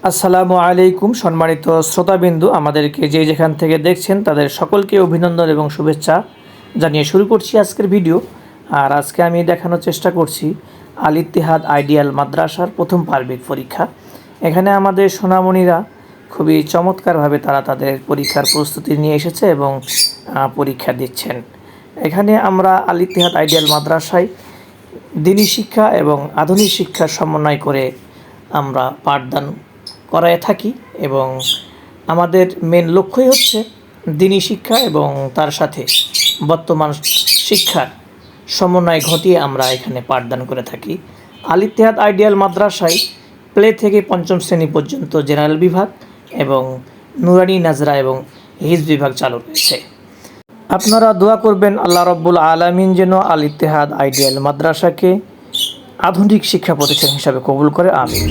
আসসালামু আলাইকুম সম্মানিত শ্রোতাবিন্দু, আমাদেরকে যেখান থেকে দেখছেন তাদের সকলকে অভিনন্দন এবং শুভেচ্ছা জানিয়ে শুরু করছি আজকের ভিডিও। আর আজকে আমি দেখানোর চেষ্টা করছি আল ইত্তেহাদ আইডিয়াল মাদ্রাসার প্রথম পার্বিক পরীক্ষা। এখানে আমাদের সোনামণিরা খুবই চমৎকারভাবে তারা তাদের পরীক্ষার প্রস্তুতি নিয়ে এসেছে এবং পরীক্ষা দিচ্ছেন। এখানে আমরা আল ইত্তেহাদ আইডিয়াল মাদ্রাসায় দ্বীনি শিক্ষা এবং আধুনিক শিক্ষার সমন্বয় করে আমরা পাঠদান করায় থাকি এবং আমাদের মেন লক্ষ্যই হচ্ছে দ্বীনি শিক্ষা এবং তার সাথে বর্তমান শিক্ষার সমন্বয় ঘটিয়ে আমরা এখানে পাঠদান করে থাকি। আল ইত্তেহাদ আইডিয়াল মাদ্রাসায় প্লে থেকে পঞ্চম শ্রেণী পর্যন্ত জেনারেল বিভাগ এবং নুরানি নাজরা এবং হিজ বিভাগ চালু রয়েছে। আপনারা দোয়া করবেন আল্লাহ রব্বুল আলামিন যেন আল ইত্তেহাদ আইডিয়াল মাদ্রাসাকে আধুনিক শিক্ষা প্রতিষ্ঠান হিসাবে কবুল করে। আমিন।